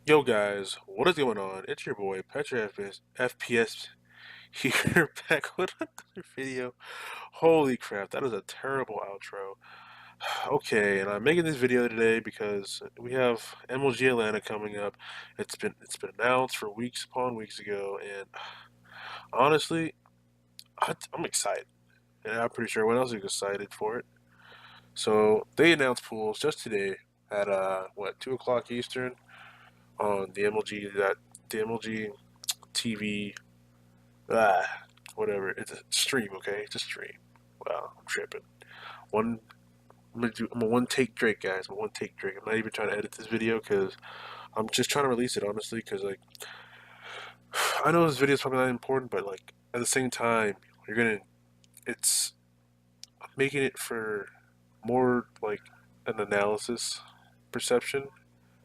Yo guys, what is going on? It's your boy Petra FPS here back with another video. Holy crap, that is a terrible outro. Okay, and I'm making this video today because we have MLG Atlanta coming up. It's been announced for weeks upon weeks ago, and honestly, I'm excited, and I'm pretty sure everyone else is excited for it. So they announced pools just today at 2 o'clock Eastern on the MLG TV. Whatever. It's a stream, okay? It's a stream. Wow, I'm tripping. One, I'm a one take Drake, guys. I'm a one take Drake. I'm not even trying to edit this video because I'm just trying to release it honestly. Because like, I know this video is probably not important, but like at the same time, you're gonna. It's making it for more like an analysis perception,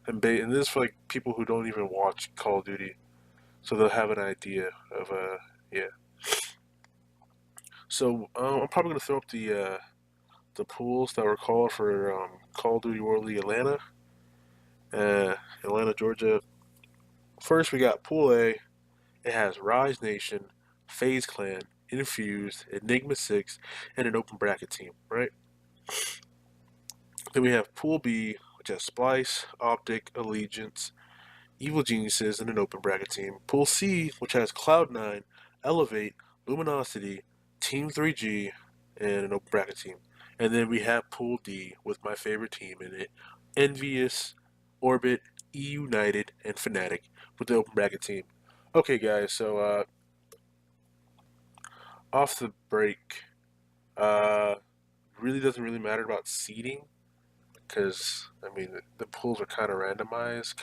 and this is for like people who don't even watch Call of Duty, so they'll have an idea of yeah. So I'm probably gonna throw up the pools that were called for Call of Duty World League Atlanta, Atlanta, Georgia. First, we got Pool A. It has Rise Nation, FaZe Clan, Infused, Enigma 6, and an open bracket team, right? Then we have Pool B, which has Splice, Optic, Allegiance, Evil Geniuses, and an open bracket team. Pool C, which has Cloud9, Elevate, Luminosity, Team 3G, and an open bracket team. And then we have Pool D with my favorite team in it, Envious, Orbit, E United, and Fnatic with the open bracket team. Okay, guys, so off the break, uh, really doesn't really matter about seeding because I mean the pools are kind of randomized,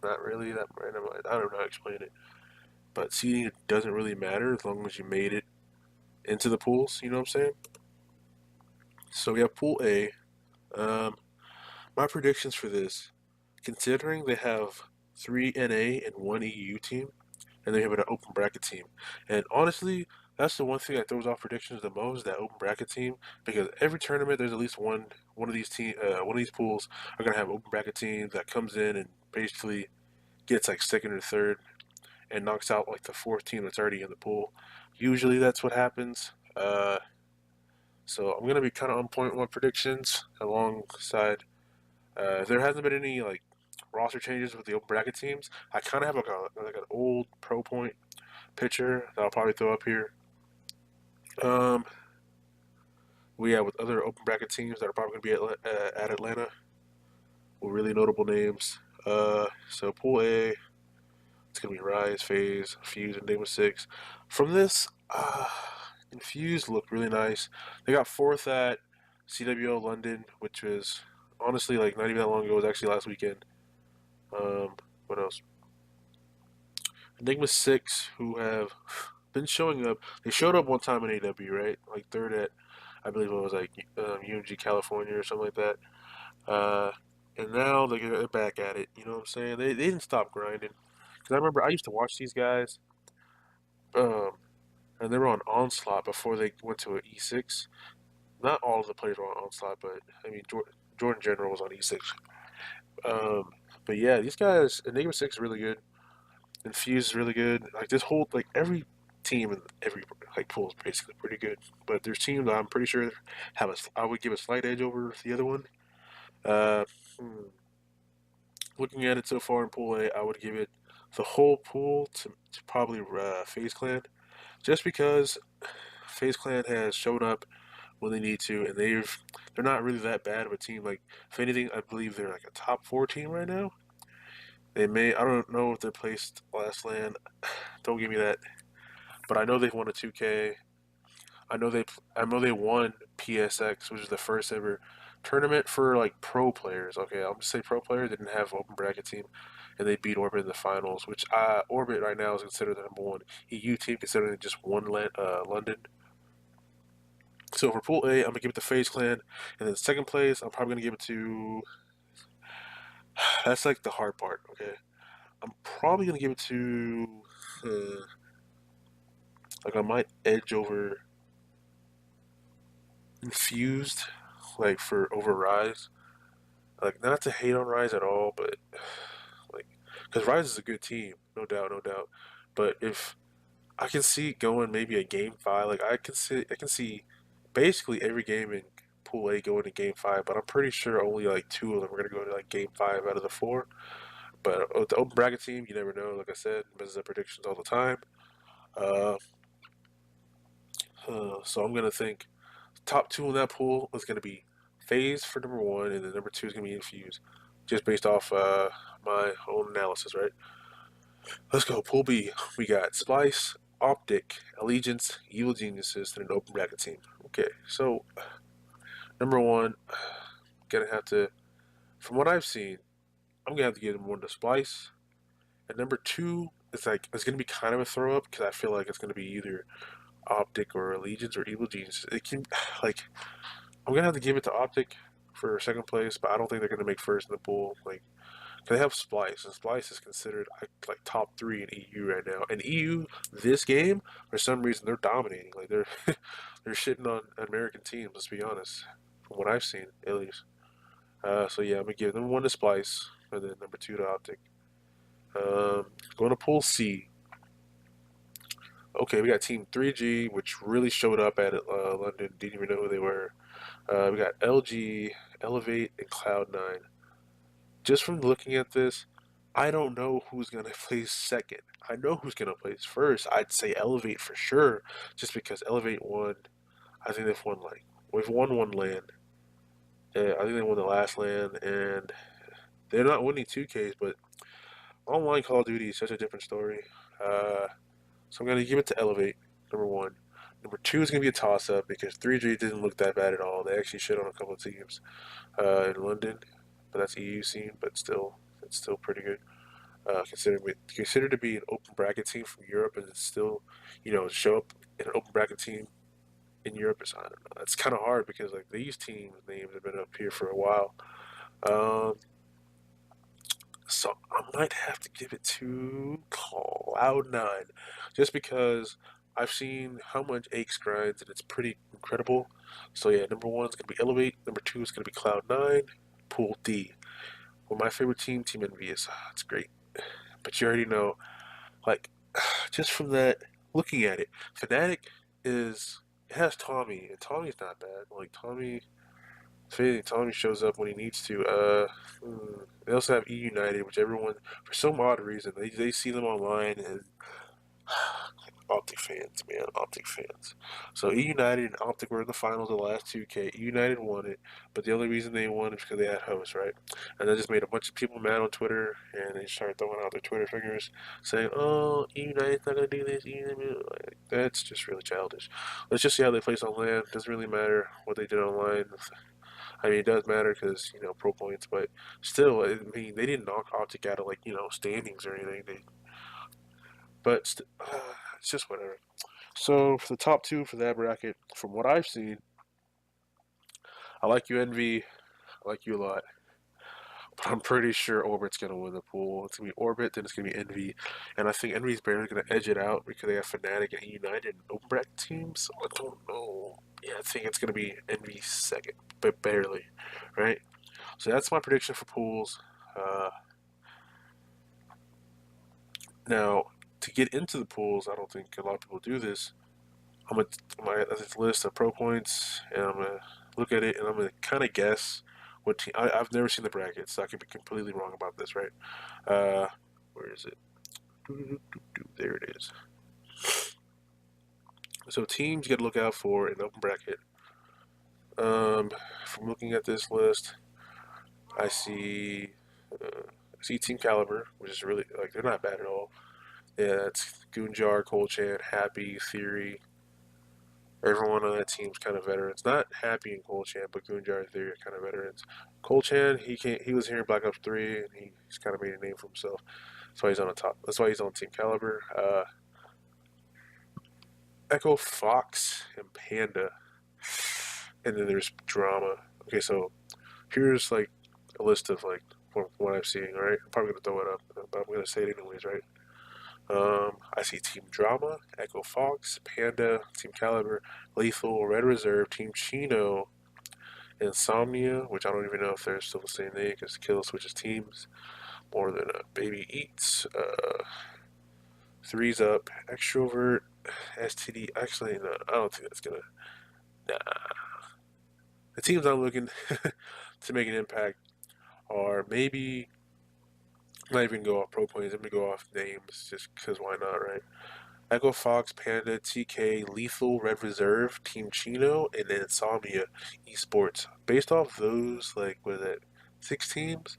not really that randomized. I don't know how to explain it. But seeding doesn't really matter as long as you made it into the pools. You know what I'm saying? So we have Pool A. Um, my predictions for this, considering they have three NA and one EU team, and they have an open bracket team, and honestly, that's the one thing that throws off predictions the most. That open bracket team, because every tournament there's at least one of these pools are gonna have open bracket teams that comes in and basically gets like second or third and knocks out like the fourth team that's already in the pool. Usually that's what happens. So I'm gonna be kind of on point with my predictions alongside. If there hasn't been any like roster changes with the open bracket teams, I kind of have like an old Pro Point picture that I'll probably throw up here. Um, we have with other open bracket teams that are probably gonna be at Atlanta with really notable names. So Pool A, it's gonna be Rise, FaZe, Fuse, and Enigma 6. From this, Infused looked really nice. They got fourth at CWO London, which was honestly like not even that long ago. It was actually last weekend. Um, what else? Enigma 6, who have been showing up. They showed up one time in AW, right? Like third at, I believe it was like UMG California or something like that. Uh, and now they're back at it. You know what I'm saying? They didn't stop grinding. Because I remember I used to watch these guys. Um, and they were on Onslaught before they went to an E6. Not all of the players were on Onslaught, but I mean Jordan General was on E6. Um, but yeah, these guys, Enigma Six is really good. Infuse is really good. Like this whole like every team in every like pool is basically pretty good. But there's teams that I'm pretty sure have a I would give a slight edge over the other one. Uh, hmm, Looking at it so far in Pool A, I would give it the whole pool to probably FaZe Clan, just because FaZe Clan has shown up when they need to, and they're not really that bad of a team. Like if anything, I believe they're like a top four team right now. I don't know if they're placed last land. Don't give me that, but I know they've won a 2K. I know they won PSX, which is the first ever tournament for like pro players. Okay, I'll just say pro players. They didn't have open bracket team, and they beat Orbit in the finals. Which Orbit right now is considered the number one EU team, considering they just won London. So for Pool A, I'm gonna give it to FaZe Clan, and then second place, I'm probably gonna give it to. That's like the hard part. Okay, I'm probably gonna give it to. Like I might edge over Infused, like for over Rise. Like not to hate on Rise at all, but because Rise is a good team, no doubt, no doubt. But if I can see going maybe a game five, like I can see basically every game in Pool A going to game five, but I'm pretty sure only like two of them are gonna go to like game five out of the four. But with the open bracket team, you never know. Like I said, misses up predictions all the time. Uh, so I'm gonna think top two in that pool is gonna be Phase for number one, and then number two is gonna be Infuse, just based off my own analysis, right? Let's go. Pool B. We got Splice, Optic, Allegiance, Evil Geniuses, and an open bracket team. Okay, so number one, gonna have to, from what I've seen, I'm gonna have to give them one to Splice. And number two, it's gonna be kind of a throw up because I feel like it's gonna be either Optic or Allegiance or Evil Geniuses. It can like I'm gonna have to give it to Optic for second place, but I don't think they're gonna make first in the pool. Like they have Splice, and Splice is considered like top three in EU right now. And EU this game, for some reason, they're dominating. Like they're they're shitting on American teams. Let's be honest, from what I've seen at least. So yeah, I'm gonna give them one to Splice, and then number two to Optic. Going to Pool C. Okay, we got Team 3G, which really showed up at London. Didn't even know who they were. We got LG, Elevate, and Cloud9. Just from looking at this, I don't know who's gonna place second. I know who's gonna place first. I'd say Elevate for sure, just because Elevate won. I think we've won one land. Yeah, I think they won the last land, and they're not winning 2Ks, but online Call of Duty is such a different story. Uh, so I'm gonna give it to Elevate, number one. Number two is gonna be a toss up because 3G didn't look that bad at all. They actually shit on a couple of teams in London, but that's EU scene, but still, it's still pretty good. Considered to be an open bracket team from Europe, and it's still, show up in an open bracket team in Europe is I don't know. It's kind of hard because like these teams names have been up here for a while. Um, so I might have to give it to Cloud9, just because I've seen how much Aches grinds and it's pretty incredible. So yeah, number one is gonna be Elevate. Number two is gonna be Cloud9. Pool D. Well, my favorite team, Team Envious. It's great, but you already know, like, just from that, looking at it, Fnatic is it has Tommy, and Tommy's not bad. Like Tommy, if anything, Tommy shows up when he needs to. They also have E United, which everyone, for some odd reason, they see them online and Optic fans, man, Optic fans. So E United and Optic were in the finals of the last 2K. E United won it, but the only reason they won is because they had hosts, right? And that just made a bunch of people mad on Twitter, and they started throwing out their Twitter fingers, saying, "Oh, E United's not gonna do this." Like, that's just really childish. Let's just see how they place on land. Doesn't really matter what they did online. I mean, it does matter because pro points, but still, I mean, they didn't knock Optic out of like standings or anything. It's just whatever. So for the top two for that bracket, from what I've seen, I like you, Envy. I like you a lot, but I'm pretty sure Orbit's gonna win the pool. It's gonna be Orbit, then it's gonna be Envy, and I think Envy's barely gonna edge it out because they have Fnatic and United and open bracket teams. So I don't know. Yeah, I think it's gonna be Envy second, but barely, right? So that's my prediction for pools. Uh, Now to get into the pools, I don't think a lot of people do this. I'm gonna this list of pro points, and I'm gonna look at it, and I'm gonna kind of guess what team. I've never seen the brackets, so I could be completely wrong about this, right? Uh, where is it? There it is. So teams you got to look out for in open bracket. From looking at this list, I see I see Team Caliber, which is really like they're not bad at all. Yeah, it's Goonjar, Colchan, Happy, Theory, everyone on that team's kind of veterans. Not Happy and Colchan, but Goonjar and Theory are kind of veterans. Colchan, he was here in Black Ops 3, and he's kind of made a name for himself. That's why he's on the top. That's why he's on Team Caliber. Echo, Fox, and Panda. And then there's Drama. Okay, so here's like a list of like from what I'm seeing, right? I'm probably gonna throw it up, but I'm gonna say it anyways, right? I see Team Drama, Echo Fox, Panda, Team Caliber, Lethal, Red Reserve, Team Chino, Insomnia, which I don't even know if they're still the same name because Kill switches teams. More than a baby eats. Threes up. Extrovert. STD. Actually, no, I don't think that's gonna. Nah. The teams I'm looking to make an impact are maybe not even go off pro points. I'm gonna go off names just because why not, right? Echo Fox, Panda, TK, Lethal, Red Reserve, Team Chino, and then Insomnia Esports. Based off those, like, what is it, 6 teams?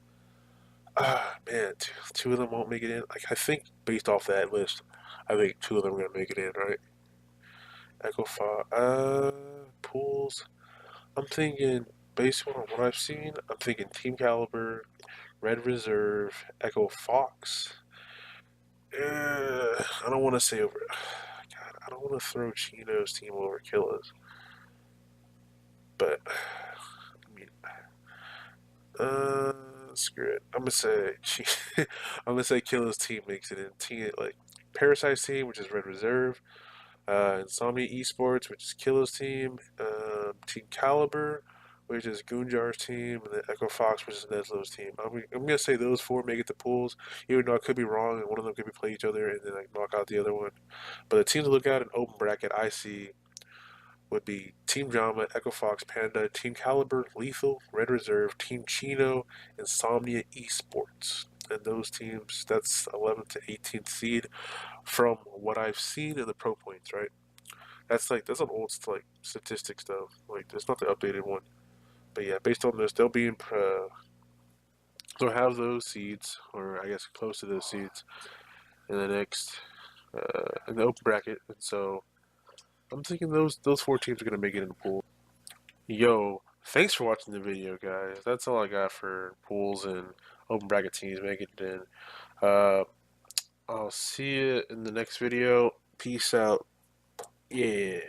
Ah, man, two of them won't make it in. Like, I think based off that list, I think two of them are gonna make it in, right? Echo Fox, pools. I'm thinking, based on what I've seen, I'm thinking Team Caliber, Red Reserve, Echo Fox. I don't want to say over. God, I don't want to throw Chino's team over Killa's, but I mean, screw it. I'm gonna say I'm gonna say Killa's team makes it in. Team like Parasite's team, which is Red Reserve, Insomnia Esports, which is Killa's team, Team Caliber, which is Goonjar's team, and then Echo Fox, which is Neslo's team. I'm gonna say those four make it to pools, even though I could be wrong, and one of them could be play each other and then like knock out the other one. But the teams to look at in open bracket I see would be Team Drama, Echo Fox, Panda, Team Caliber, Lethal, Red Reserve, Team Chino, Insomnia Esports. And those teams, that's 11th to 18th seed from what I've seen in the pro points, right? That's an old like statistics though. Like that's not the updated one. But yeah, based on this, they'll have those seeds, or I guess close to those seeds, in the next in the open bracket. And so I'm thinking those four teams are gonna make it in the pool. Yo, thanks for watching the video, guys. That's all I got for pools and open bracket teams making it in. Uh, I'll see you in the next video. Peace out. Yeah.